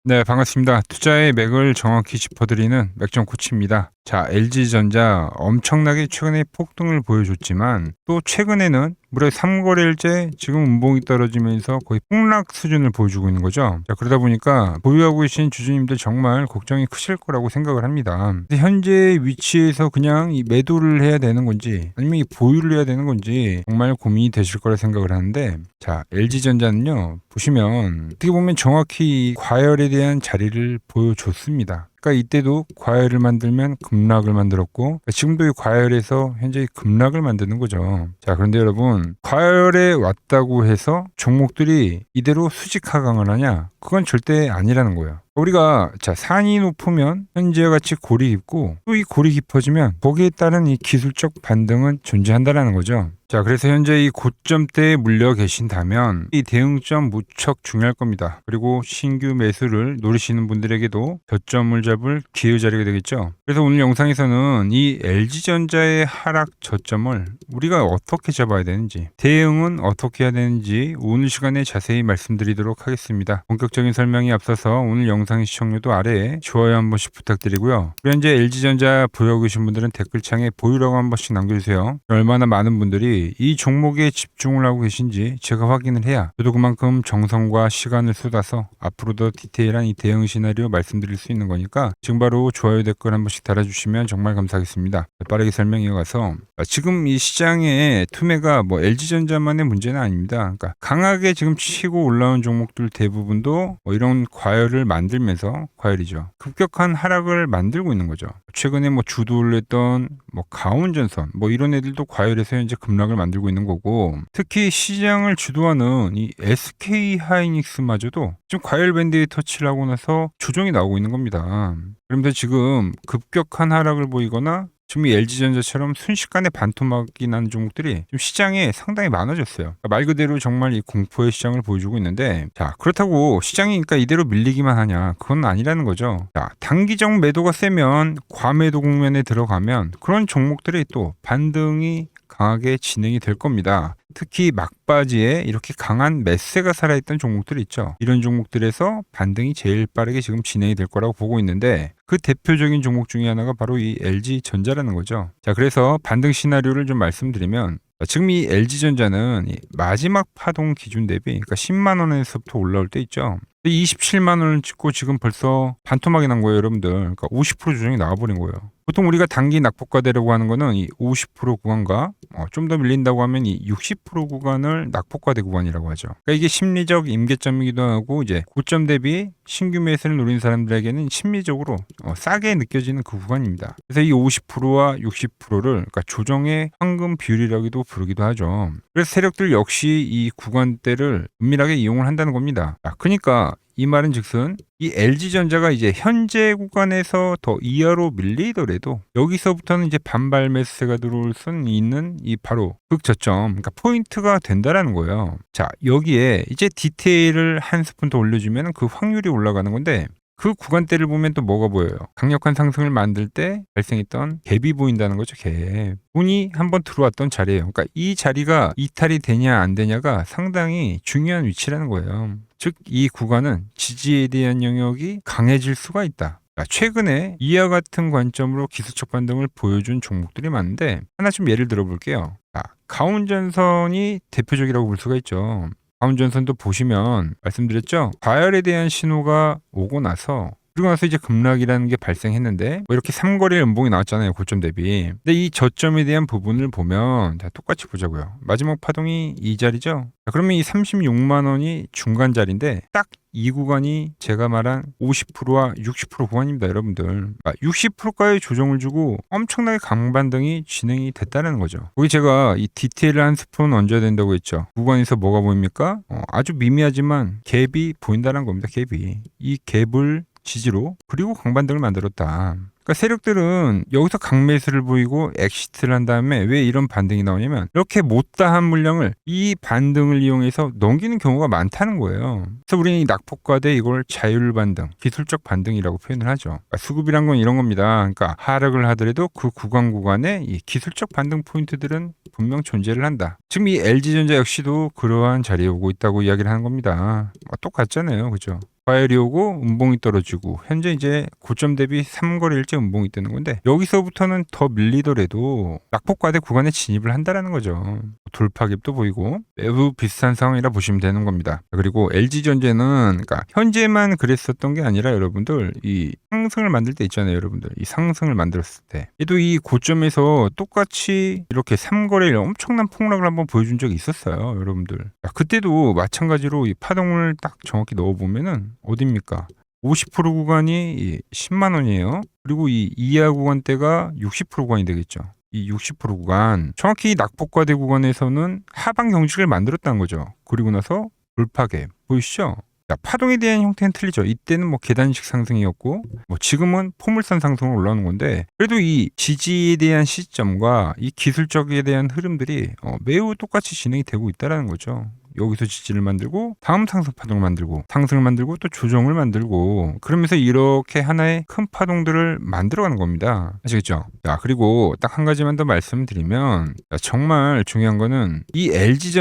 네, 반갑습니다. 투자의 맥을 정확히 짚어드리는 맥점 코치입니다. 자, LG전자 엄청나게 최근에 폭등을 보여줬지만 또 최근에는 무려 3거래일째 지금 운봉이 떨어지면서 거의 폭락 수준을 보여주고 있는 거죠. 자, 그러다 보니까 보유하고 계신 주주님들 정말 걱정이 크실 거라고 생각을 합니다. 현재 위치에서 그냥 이 매도를 해야 되는 건지 아니면 이 보유를 해야 되는 건지 정말 고민이 되실 거라 생각을 하는데, 자, LG전자는요 보시면 어떻게 보면 정확히 과열에 대한 자리를 보여줬습니다. 그러니까 이때도 과열을 만들면 급락을 만들었고, 지금도 이 과열에서 현재 급락을 만드는 거죠. 자, 그런데 여러분, 과열에 왔다고 해서 종목들이 이대로 수직 하강을 하냐? 그건 절대 아니라는 거예요. 우리가 자, 산이 높으면 현재와 같이 골이 깊고 또 이 골이 깊어지면 거기에 따른 이 기술적 반등은 존재한다라는 거죠. 자, 그래서 현재 이 고점대에 물려 계신다면 이 대응점 무척 중요할 겁니다. 그리고 신규 매수를 노리시는 분들에게도 저점을 잡을 기회 자리가 되겠죠. 그래서 오늘 영상에서는 이 LG전자의 하락 저점을 우리가 어떻게 잡아야 되는지, 대응은 어떻게 해야 되는지 오늘 시간에 자세히 말씀드리도록 하겠습니다. 본격적인 설명에 앞서서 오늘 영상 시청료도 아래에 좋아요 한 번씩 부탁드리고요. 우리 현재 LG전자 보유하고 계신 분들은 댓글창에 보유라고 한 번씩 남겨주세요. 얼마나 많은 분들이 이 종목에 집중을 하고 계신지 제가 확인을 해야 저도 그만큼 정성과 시간을 쏟아서 앞으로 더 디테일한 이 대응 시나리오 말씀드릴 수 있는 거니까 지금 바로 좋아요 댓글 한 번씩 달아주시면 정말 감사하겠습니다. 빠르게 설명 이어가서, 지금 이 시장의 투매가 뭐 LG전자만의 문제는 아닙니다. 그러니까 강하게 지금 치고 올라온 종목들 대부분도 뭐 이런 과열을 만들면서, 과열이죠, 급격한 하락을 만들고 있는 거죠. 최근에 뭐 주도 올렸던 뭐 가온전선 뭐 이런 애들도 과열해서 현재 급락을 만들고 있는 거고, 특히 시장을 주도하는 이 SK 하이닉스마저도 지금 과열 밴드에 터치를 하고 나서 조정이 나오고 있는 겁니다. 그런데 지금 급격한 하락을 보이거나 지금 이 LG전자처럼 순식간에 반토막이 나는 종목들이 좀 시장에 상당히 많아졌어요. 그러니까 말 그대로 정말 이 공포의 시장을 보여주고 있는데, 자, 그렇다고 시장이 그러니까 이대로 밀리기만 하냐? 그건 아니라는 거죠. 자, 단기적 매도가 세면 과매도 국면에 들어가면 그런 종목들이 또 반등이 강하게 진행이 될 겁니다. 특히 막바지에 이렇게 강한 매세가 살아있던 종목들이 있죠. 이런 종목들에서 반등이 제일 빠르게 지금 진행이 될 거라고 보고 있는데, 그 대표적인 종목 중에 하나가 바로 이 LG전자라는 거죠. 자, 그래서 반등 시나리오를 좀 말씀드리면, 지금 이 LG전자는 이 마지막 파동 기준 대비, 그러니까 10만 원에서부터 올라올 때 있죠. 27만 원을 찍고 지금 벌써 반토막이 난 거예요, 여러분들. 그러니까 50% 조정이 나와버린 거예요. 보통 우리가 단기 낙폭과대라고 하는 거는 이 50% 구간과 좀 더 밀린다고 하면 이 60% 구간을 낙폭과대 구간이라고 하죠. 그러니까 이게 심리적 임계점이기도 하고, 이제 고점 대비 신규 매수를 노린 사람들에게는 심리적으로 싸게 느껴지는 그 구간입니다. 그래서 이 50%와 60%를 그러니까 조정의 황금 비율이라고도 부르기도 하죠. 그래서 세력들 역시 이 구간대를 은밀하게 이용을 한다는 겁니다. 그러니까 이 말은 즉슨 이 LG전자가 이제 현재 구간에서 더 이하로 밀리더라도 여기서부터는 이제 반발 매수세가 들어올 수는 있는 이 바로 극저점, 그러니까 포인트가 된다라는 거예요. 자, 여기에 이제 디테일을 한 스푼 더 올려주면 그 확률이 올라가는 건데, 그 구간대를 보면 또 뭐가 보여요? 강력한 상승을 만들 때 발생했던 갭이 보인다는 거죠. 갭. 운이 한번 들어왔던 자리예요. 그러니까 이 자리가 이탈이 되냐 안 되냐가 상당히 중요한 위치라는 거예요. 즉, 이 구간은 지지에 대한 영역이 강해질 수가 있다. 최근에 이와 같은 관점으로 기술적 반등을 보여준 종목들이 많은데, 하나 좀 예를 들어볼게요. 가온전선이 대표적이라고 볼 수가 있죠. 가온전선도 보시면 말씀드렸죠. 과열에 대한 신호가 오고 나서, 그리고 나서 이제 급락이라는 게 발생했는데, 뭐 이렇게 3거래 연봉이 나왔잖아요, 고점 대비. 근데 이 저점에 대한 부분을 보면, 자, 똑같이 보자고요. 마지막 파동이 이 자리죠. 자, 그러면 이 36만 원이 중간 자리인데, 딱 이 구간이 제가 말한 50%와 60% 구간입니다, 여러분들. 60%까지 조정을 주고 엄청나게 강반등이 진행이 됐다는 거죠. 거기 제가 이 디테일을 한 스푼 얹어야 된다고 했죠. 구간에서 뭐가 보입니까? 아주 미미하지만 갭이 보인다는 겁니다. 갭이. 이 갭을 지지로, 그리고 강반등을 만들었다. 그러니까 세력들은 여기서 강매수를 보이고 엑시트를 한 다음에 왜 이런 반등이 나오냐면, 이렇게 못다한 물량을 이 반등을 이용해서 넘기는 경우가 많다는 거예요. 그래서 우리는 이 낙폭과대 이걸 자율반등, 기술적 반등이라고 표현을 하죠. 그러니까 수급이란 건 이런 겁니다. 그러니까 하락을 하더라도 그 구간에 이 기술적 반등 포인트들은 분명 존재를 한다. 지금 이 LG전자 역시도 그러한 자리에 오고 있다고 이야기를 하는 겁니다. 똑같잖아요, 그죠? 과열이 오고 음봉이 떨어지고 현재 이제 고점 대비 3거래일째 음봉이 뜨는 건데 여기서부터는 더 밀리더라도 낙폭과대 구간에 진입을 한다라는 거죠. 돌파갭도 보이고 매우 비슷한 상황이라 보시면 되는 겁니다. 그리고 LG전자는 그러니까 현재만 그랬었던 게 아니라 여러분들 이 상승을 만들 때 있잖아요. 여러분들 이 상승을 만들었을 때 얘도 이 고점에서 똑같이 이렇게 3거래일 엄청난 폭락을 한번 보여준 적이 있었어요. 여러분들 그때도 마찬가지로 이 파동을 딱 정확히 넣어보면은 어딥니까? 50% 구간이 10만 원이에요. 그리고 이 이하 구간대가 60% 구간이 되겠죠. 이 60% 구간 정확히 낙폭과대 구간에서는 하방 경직을 만들었다는 거죠. 그리고 나서 돌파갭 보이시죠? 자, 파동에 대한 형태는 틀리죠. 이때는 뭐 계단식 상승이었고 뭐 지금은 포물선 상승으로 올라오는 건데 그래도 이 지지에 대한 시점과 이 기술적에 대한 흐름들이 매우 똑같이 진행이 되고 있다는 거죠. 여기서 지지를 만들고 다음 상승 파동을 만들고 상승을 만들고 또 조정을 만들고 그러면서 이렇게 하나의 큰 파동들을 만들어가는 겁니다. 아시겠죠? 자, 그리고 딱 한 가지만 더 말씀드리면 정말 중요한 거는 이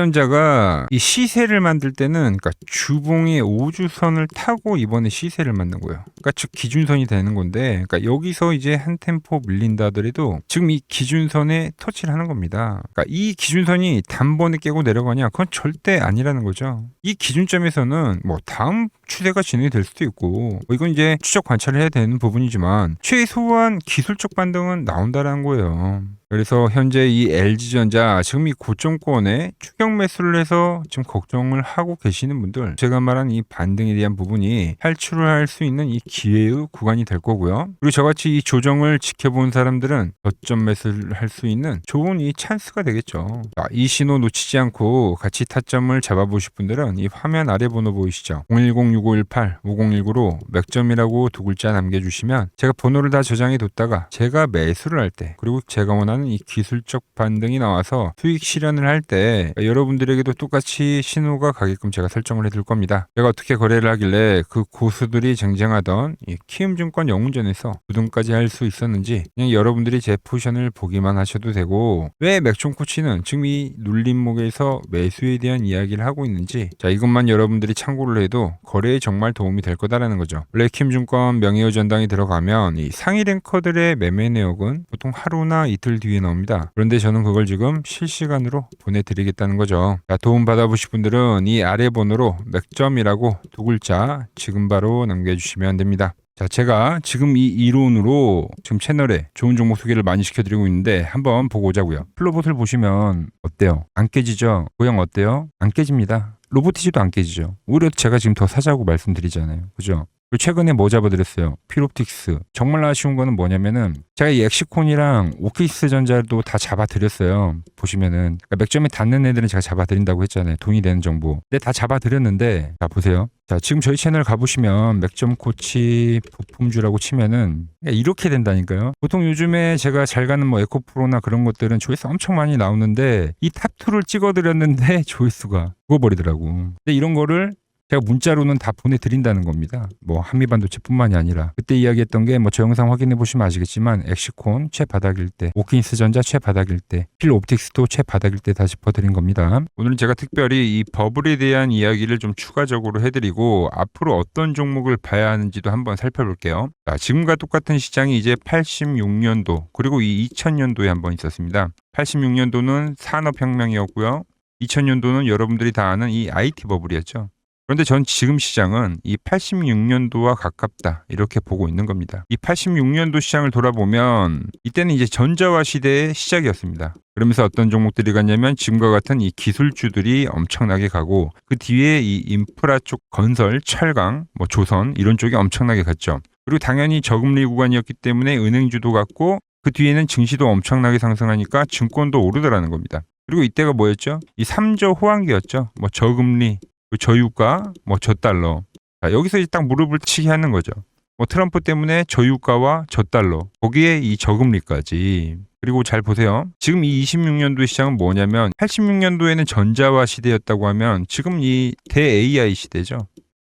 LG전자가 이 시세를 만들 때는 그러니까 주봉의 5주선을 타고 이번에 시세를 만든 거예요. 그러니까 즉 기준선이 되는 건데 그러니까 여기서 이제 한 템포 밀린다 하더라도 지금 이 기준선에 터치를 하는 겁니다. 그러니까 이 기준선이 단번에 깨고 내려가냐? 그건 절대 아니라는 거죠. 이 기준점에서는 뭐 다음 추세가 진행이 될 수도 있고 이건 이제 추적 관찰을 해야 되는 부분이지만 최소한 기술적 반등은 나온다라는 거예요. 그래서 현재 이 LG전자 지금 이 고점권에 추격 매수를 해서 지금 걱정을 하고 계시는 분들 제가 말한 이 반등에 대한 부분이 탈출을 할 수 있는 이 기회의 구간이 될 거고요. 그리고 저같이 이 조정을 지켜본 사람들은 저점 매수를 할 수 있는 좋은 이 찬스가 되겠죠. 자, 이 신호 놓치지 않고 같이 타점을 잡아보실 분들은 이 화면 아래 번호 보이시죠? 010-6518-5019로 맥점이라고 두 글자 남겨주시면 제가 번호를 다 저장해 뒀다가 제가 매수를 할 때 그리고 제가 원하는 이 기술적 반등이 나와서 수익 실현을 할 때 여러분들에게도 똑같이 신호가 가게끔 제가 설정을 해둘 겁니다. 제가 어떻게 거래를 하길래 그 고수들이 쟁쟁하던 이 키움증권 영웅전에서 부등까지 할 수 있었는지 그냥 여러분들이 제 포지션을 보기만 하셔도 되고 왜 맥종코치는 지금 이 눌림목에서 매수에 대한 이야기를 하고 있는지 자 이것만 여러분들이 참고를 해도 거래에 정말 도움이 될 거다라는 거죠. 원래 키움증권 명예의 전당에 들어가면 이 상위 랭커들의 매매 내역은 보통 하루나 이틀 뒤에 나옵니다. 그런데 저는 그걸 지금 실시간으로 보내드리겠다는 거죠. 자, 도움 받아보실 분들은 이 아래 번호로 맥점이라고 두 글자 지금 바로 남겨주시면 됩니다. 자, 제가 지금 이 이론으로 지금 채널에 좋은 종목 소개를 많이 시켜드리고 있는데 한번 보고 오자고요. 플로봇을 보시면 어때요? 안 깨지죠? 모양 어때요? 안 깨집니다. 로보티지도 안 깨지죠. 오히려 제가 지금 더 사자고 말씀드리잖아요. 그죠? 그리고 최근에 뭐 잡아드렸어요? 피롭틱스. 정말 아쉬운 거는 뭐냐면은 제가 이 엑시콘이랑 오키스 전자도 다 잡아드렸어요. 보시면은 그러니까 맥점에 닿는 애들은 제가 잡아드린다고 했잖아요. 돈이 되는 정보. 근데 다 잡아드렸는데 자 보세요. 자 지금 저희 채널 가보시면 맥점 코치 부품주라고 치면은 이렇게 된다니까요. 보통 요즘에 제가 잘 가는 뭐 에코프로나 그런 것들은 조회수 엄청 많이 나오는데 이 탑2를 찍어드렸는데 조회수가 죽어버리더라고. 근데 이런 거를 제가 문자로는 다 보내드린다는 겁니다. 뭐 한미반도체뿐만이 아니라 그때 이야기했던 게 뭐 저 영상 확인해 보시면 아시겠지만 엑시콘 최바닥일 때, 오킨스 전자 최바닥일 때, 필옵틱스도 최바닥일 때 다 짚어드린 겁니다. 오늘은 제가 특별히 이 버블에 대한 이야기를 좀 추가적으로 해드리고 앞으로 어떤 종목을 봐야 하는지도 한번 살펴볼게요. 자, 지금과 똑같은 시장이 이제 86년도 그리고 이 2000년도에 한번 있었습니다. 86년도는 산업혁명이었고요. 2000년도는 여러분들이 다 아는 이 IT 버블이었죠. 그런데 전 지금 시장은 이 86년도와 가깝다 이렇게 보고 있는 겁니다. 이 86년도 시장을 돌아보면 이때는 이제 전자화 시대의 시작이었습니다. 그러면서 어떤 종목들이 갔냐면 지금과 같은 이 기술주들이 엄청나게 가고 그 뒤에 이 인프라 쪽 건설, 철강, 뭐 조선 이런 쪽이 엄청나게 갔죠. 그리고 당연히 저금리 구간이었기 때문에 은행주도 갔고 그 뒤에는 증시도 엄청나게 상승하니까 증권도 오르더라는 겁니다. 그리고 이때가 뭐였죠? 이 3조 호황기였죠. 뭐 저금리 저유가, 뭐 저달러. 자, 여기서 이제 딱 무릎을 치게 하는 거죠. 뭐 트럼프 때문에 저유가와 저달러. 거기에 이 저금리까지. 그리고 잘 보세요. 지금 이 26년도 시장은 뭐냐면 86년도에는 전자화 시대였다고 하면 지금 이 대-AI 시대죠.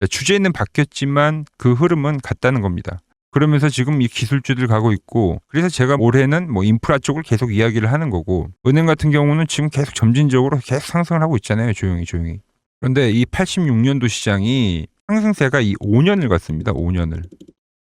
주제는 바뀌었지만 그 흐름은 같다는 겁니다. 그러면서 지금 이 기술주들 가고 있고 그래서 제가 올해는 뭐 인프라 쪽을 계속 이야기를 하는 거고 은행 같은 경우는 지금 계속 점진적으로 계속 상승을 하고 있잖아요. 조용히. 그런데 이 86년도 시장이 상승세가 이 5년을 갔습니다. 5년을.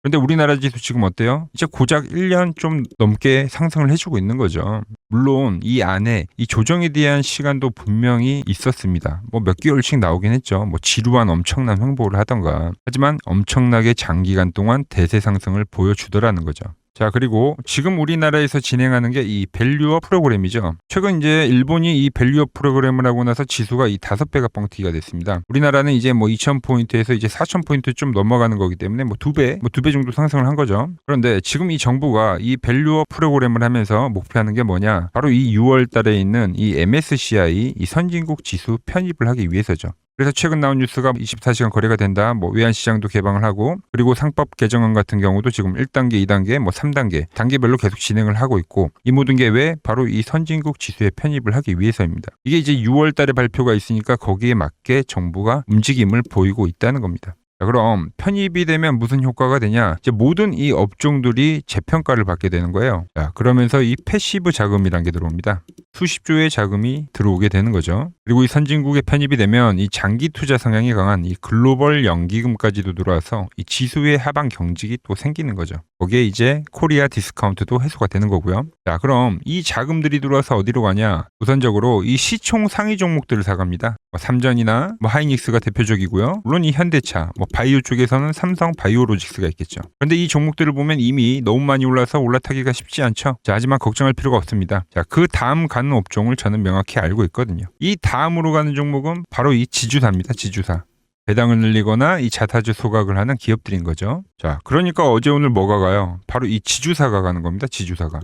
그런데 우리나라 지수 지금 어때요? 이제 고작 1년 좀 넘게 상승을 해주고 있는 거죠. 물론 이 안에 이 조정에 대한 시간도 분명히 있었습니다. 뭐 몇 개월씩 나오긴 했죠. 뭐 지루한 엄청난 횡보를 하던가. 하지만 엄청나게 장기간 동안 대세 상승을 보여주더라는 거죠. 자, 그리고 지금 우리나라에서 진행하는 게 이 밸류업 프로그램이죠. 최근 이제 일본이 이 밸류업 프로그램을 하고 나서 지수가 이 5배가 뻥튀기가 됐습니다. 우리나라는 이제 뭐 2,000포인트에서 이제 4,000포인트 좀 넘어가는 거기 때문에 뭐 2배 정도 상승을 한 거죠. 그런데 지금 이 정부가 이 밸류업 프로그램을 하면서 목표하는 게 뭐냐? 바로 이 6월 달에 있는 이 MSCI 이 선진국 지수 편입을 하기 위해서죠. 그래서 최근 나온 뉴스가 24시간 거래가 된다. 뭐 외환시장도 개방을 하고 그리고 상법 개정안 같은 경우도 지금 1단계, 2단계, 뭐 3단계 단계별로 계속 진행을 하고 있고 이 모든 게 왜? 바로 이 선진국 지수에 편입을 하기 위해서입니다. 이게 이제 6월 달에 발표가 있으니까 거기에 맞게 정부가 움직임을 보이고 있다는 겁니다. 자, 그럼 편입이 되면 무슨 효과가 되냐? 이제 모든 이 업종들이 재평가를 받게 되는 거예요. 자, 그러면서 이 패시브 자금이란 게 들어옵니다. 수십조의 자금이 들어오게 되는 거죠. 그리고 이 선진국에 편입이 되면 이 장기 투자 성향이 강한 이 글로벌 연기금까지도 들어와서 이 지수의 하방 경직이 또 생기는 거죠. 거기에 이제 코리아 디스카운트도 해소가 되는 거고요. 자, 그럼 이 자금들이 들어와서 어디로 가냐? 우선적으로 이 시총 상위 종목들을 사갑니다. 뭐 삼전이나 뭐 하이닉스가 대표적이고요. 물론 이 현대차, 뭐 바이오 쪽에서는 삼성 바이오로직스가 있겠죠. 그런데 이 종목들을 보면 이미 너무 많이 올라서 올라타기가 쉽지 않죠. 자, 하지만 걱정할 필요가 없습니다. 자, 그 다음 가는 업종을 저는 명확히 알고 있거든요. 이 다음으로 가는 종목은 바로 이 지주사입니다. 지주사. 배당을 늘리거나 이 자사주 소각을 하는 기업들인 거죠. 자, 그러니까 어제 오늘 뭐가 가요? 바로 이 지주사가 가는 겁니다. 지주사가.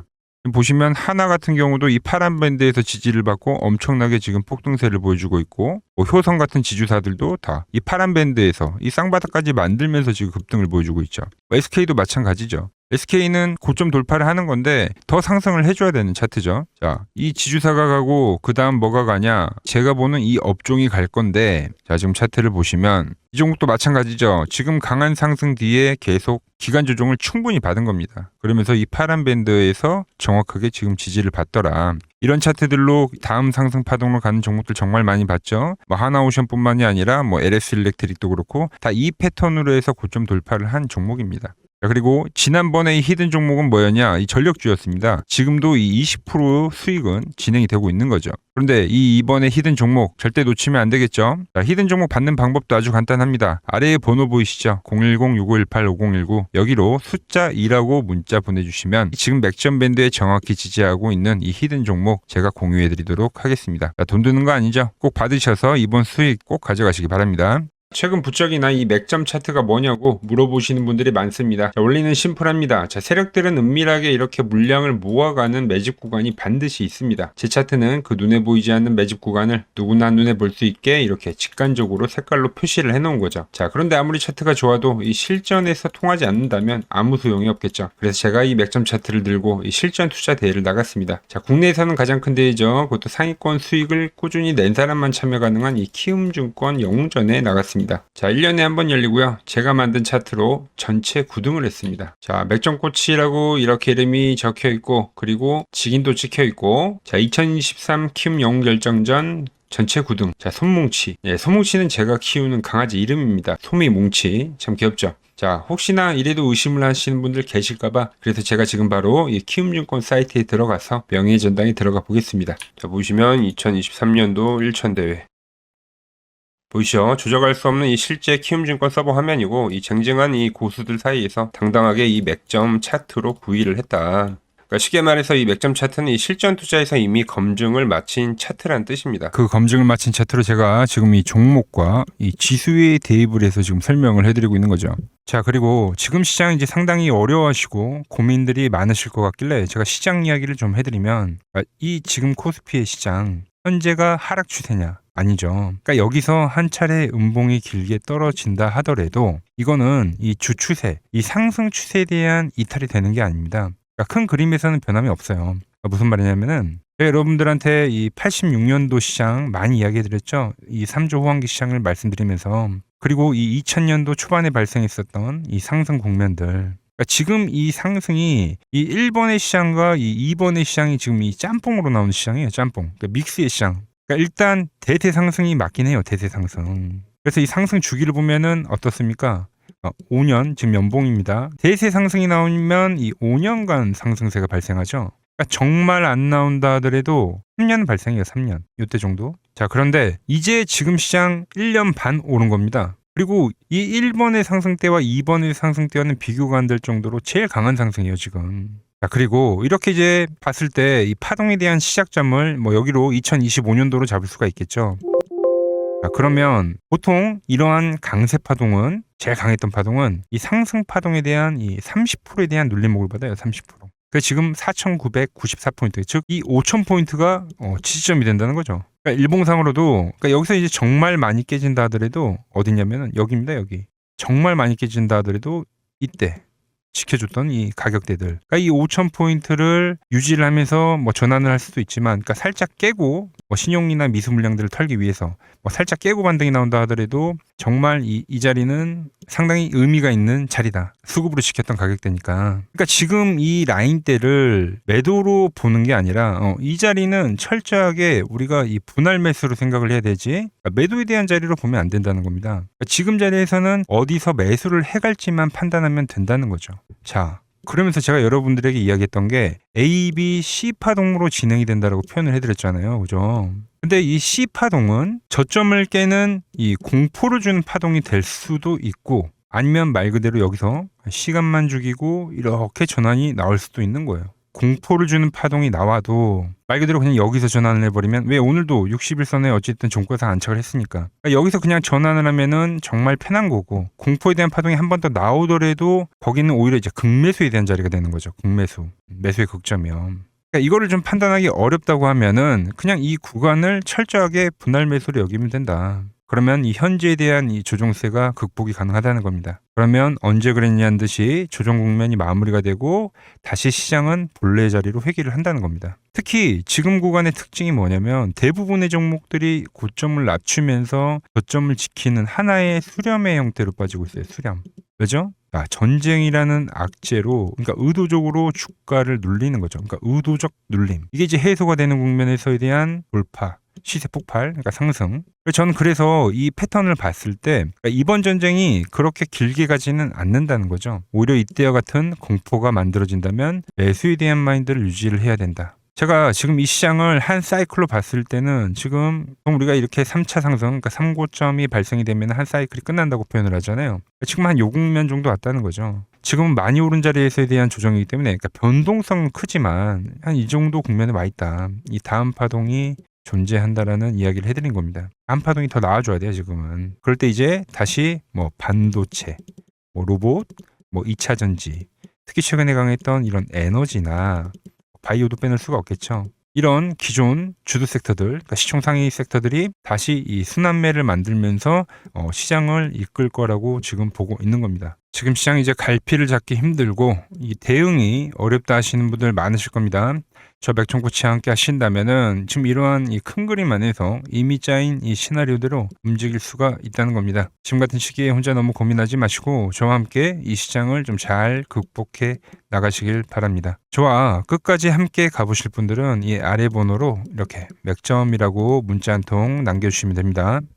보시면 하나 같은 경우도 이 파란 밴드에서 지지를 받고 엄청나게 지금 폭등세를 보여주고 있고 뭐 효성 같은 지주사들도 다 이 파란 밴드에서 이 쌍바닥까지 만들면서 지금 급등을 보여주고 있죠. SK도 마찬가지죠. SK는 고점 돌파를 하는 건데 더 상승을 해줘야 되는 차트죠. 자, 이 지주사가 가고 그 다음 뭐가 가냐? 제가 보는 이 업종이 갈 건데 자, 지금 차트를 보시면 이 종목도 마찬가지죠. 지금 강한 상승 뒤에 계속 기간 조정을 충분히 받은 겁니다. 그러면서 이 파란 밴드에서 정확하게 지금 지지를 받더라. 이런 차트들로 다음 상승 파동으로 가는 종목들 정말 많이 봤죠. 뭐 하나오션뿐만이 아니라 뭐 LS 일렉트릭도 그렇고 다 이 패턴으로 해서 고점 돌파를 한 종목입니다. 그리고 지난번에 이 히든 종목은 뭐였냐? 이 전력주였습니다. 지금도 이 20% 수익은 진행이 되고 있는 거죠. 그런데 이번에 히든 종목 절대 놓치면 안 되겠죠? 자, 히든 종목 받는 방법도 아주 간단합니다. 아래에 번호 보이시죠? 010-6518-5019 여기로 숫자 2라고 문자 보내주시면 지금 맥점 밴드에 정확히 지지하고 있는 이 히든 종목 제가 공유해드리도록 하겠습니다. 자, 돈 드는 거 아니죠? 꼭 받으셔서 이번 수익 꼭 가져가시기 바랍니다. 최근 부쩍이나 이 맥점 차트가 뭐냐고 물어보시는 분들이 많습니다. 자, 원리는 심플합니다. 자, 세력들은 은밀하게 이렇게 물량을 모아가는 매집 구간이 반드시 있습니다. 제 차트는 그 눈에 보이지 않는 매집 구간을 누구나 눈에 볼 수 있게 이렇게 직관적으로 색깔로 표시를 해놓은 거죠. 자, 그런데 아무리 차트가 좋아도 이 실전에서 통하지 않는다면 아무 소용이 없겠죠. 그래서 제가 이 맥점 차트를 들고 이 실전 투자 대회를 나갔습니다. 자, 국내에서는 가장 큰 대회죠. 그것도 상위권 수익을 꾸준히 낸 사람만 참여 가능한 이 키움증권 영웅전에 나갔습니다. 자, 1년에 한 번 열리고요. 제가 만든 차트로 전체 9등을 했습니다. 자, 맥점코치라고 이렇게 이름이 적혀 있고 그리고 직인도 찍혀 있고 자, 2023 키움 영웅 결정전 전체 9등. 자, 손뭉치. 예, 손뭉치는 제가 키우는 강아지 이름입니다. 소미뭉치. 참 귀엽죠? 자, 혹시나 이래도 의심을 하시는 분들 계실까봐 그래서 제가 지금 바로 이 키움증권 사이트에 들어가서 명예의 전당에 들어가 보겠습니다. 자, 보시면 2023년도 1천대회 보이시죠? 조작할 수 없는 이 실제 키움증권 서버 화면이고 이 쟁쟁한 이 고수들 사이에서 당당하게 이 맥점 차트로 구의를 했다. 그러니까 쉽게 말해서 이 맥점 차트는 이 실전 투자에서 이미 검증을 마친 차트란 뜻입니다. 그 검증을 마친 차트로 제가 지금 이 종목과 이 지수에 대입을 해서 지금 설명을 해드리고 있는 거죠. 자, 그리고 지금 시장 이제 상당히 어려워하시고 고민들이 많으실 것 같길래 제가 시장 이야기를 좀 해드리면 이 지금 코스피의 시장 현재가 하락 추세냐? 아니죠. 그러니까 여기서 한 차례 음봉이 길게 떨어진다 하더라도 이거는 이 주추세, 이 상승 추세에 대한 이탈이 되는 게 아닙니다. 그러니까 큰 그림에서는 변함이 없어요. 그러니까 무슨 말이냐면은 제가 여러분들한테 이 86년도 시장 많이 이야기해드렸죠. 이 3조 호황기 시장을 말씀드리면서 그리고 이 2000년도 초반에 발생했었던 이 상승 국면들. 그러니까 지금 이 상승이 이 1번의 시장과 이 2번의 시장이 지금 이 짬뽕으로 나오는 시장이에요. 짬뽕. 그러니까 믹스의 시장. 그러니까 일단 대세 상승이 맞긴 해요. 대세 상승. 그래서 이 상승 주기를 보면은 어떻습니까? 5년 지금 연봉입니다. 대세 상승이 나오면 이 5년간 상승세가 발생하죠. 그러니까 정말 안 나온다 하더라도 3년 발생해요. 3년. 이때 정도. 자, 그런데 이제 지금 시장 1년 반 오른 겁니다. 그리고 이 1번의 상승 때와 2번의 상승 때와는 비교가 안 될 정도로 제일 강한 상승이에요, 지금. 자, 그리고 이렇게 이제 봤을 때 이 파동에 대한 시작점을 뭐 여기로 2025년도로 잡을 수가 있겠죠. 자, 그러면 보통 이러한 강세 파동은, 제일 강했던 파동은 이 상승 파동에 대한 이 30%에 대한 눌림목을 받아요. 30%. 그래서 지금 4,994포인트, 즉 이 5,000포인트가 지지점이 된다는 거죠. 그러니까 일봉상으로도, 그러니까 여기서 이제 정말 많이 깨진다 하더라도 어디냐면은 여기입니다. 여기. 정말 많이 깨진다 하더라도 이때 지켜줬던 이 가격대들. 그러니까 이 5,000포인트를 유지를 하면서 뭐 전환을 할 수도 있지만, 그러니까 살짝 깨고 뭐 신용이나 미수 물량들을 털기 위해서 뭐 살짝 깨고 반등이 나온다 하더라도 정말 이 자리는 상당히 의미가 있는 자리다. 수급으로 지켰던 가격대니까. 그러니까 지금 이 라인대를 매도로 보는 게 아니라 이 자리는 철저하게 우리가 이 분할 매수로 생각을 해야 되지, 그러니까 매도에 대한 자리로 보면 안 된다는 겁니다. 그러니까 지금 자리에서는 어디서 매수를 해갈지만 판단하면 된다는 거죠. 자, 그러면서 제가 여러분들에게 이야기했던 게 A, B, C 파동으로 진행이 된다라고 표현을 해드렸잖아요. 그죠? 근데 이 C 파동은 저점을 깨는 이 공포를 주는 파동이 될 수도 있고, 아니면 말 그대로 여기서 시간만 죽이고 이렇게 전환이 나올 수도 있는 거예요. 공포를 주는 파동이 나와도 말 그대로 그냥 여기서 전환을 해버리면, 왜 오늘도 61선에 어쨌든 종가상 안착을 했으니까, 그러니까 여기서 그냥 전환을 하면은 정말 편한 거고, 공포에 대한 파동이 한 번 더 나오더라도 거기는 오히려 이제 극매수에 대한 자리가 되는 거죠. 극매수, 매수의 극점이요. 그러니까 이거를 좀 판단하기 어렵다고 하면은 그냥 이 구간을 철저하게 분할 매수로 여기면 된다. 그러면 이 현재에 대한 이 조정세가 극복이 가능하다는 겁니다. 그러면 언제 그랬냐는 듯이 조정 국면이 마무리가 되고 다시 시장은 본래 자리로 회귀를 한다는 겁니다. 특히 지금 구간의 특징이 뭐냐면 대부분의 종목들이 고점을 낮추면서 저점을 지키는 하나의 수렴의 형태로 빠지고 있어요. 수렴. 왜죠? 전쟁이라는 악재로, 그러니까 의도적으로 주가를 눌리는 거죠. 그러니까 의도적 눌림. 이게 이제 해소가 되는 국면에서에 대한 돌파, 시세 폭발, 그러니까 상승. 저는 그래서 이 패턴을 봤을 때 그러니까 이번 전쟁이 그렇게 길게 가지는 않는다는 거죠. 오히려 이때와 같은 공포가 만들어진다면 매수에 대한 마인드를 유지를 해야 된다. 제가 지금 이 시장을 한 사이클로 봤을 때는 지금 우리가 이렇게 3차 상승, 그러니까 3고점이 발생이 되면 한 사이클이 끝난다고 표현을 하잖아요. 지금 한 요 국면 정도 왔다는 거죠. 지금은 많이 오른 자리에서에 대한 조정이기 때문에, 그러니까 변동성은 크지만 한 이 정도 국면에 와 있다. 이 다음 파동이 존재한다라는 이야기를 해드린 겁니다. 다음 파동이 더 나와줘야 돼요, 지금은. 그럴 때 이제 다시 뭐 반도체, 뭐 로봇, 뭐 2차 전지, 특히 최근에 강했던 이런 에너지나 바이오도 빼놓을 수가 없겠죠. 이런 기존 주도 섹터들, 그러니까 시총 상위 섹터들이 다시 이 순환매를 만들면서 시장을 이끌 거라고 지금 보고 있는 겁니다. 지금 시장이 이제 갈피를 잡기 힘들고 이 대응이 어렵다 하시는 분들 많으실 겁니다. 저 맥종코치와 함께 하신다면은 지금 이러한 이 큰 그림 안에서 이미 짜인 이 시나리오대로 움직일 수가 있다는 겁니다. 지금 같은 시기에 혼자 너무 고민하지 마시고 저와 함께 이 시장을 좀 잘 극복해 나가시길 바랍니다. 저와 끝까지 함께 가보실 분들은 이 아래 번호로 이렇게 맥점이라고 문자 한 통 남겨주시면 됩니다.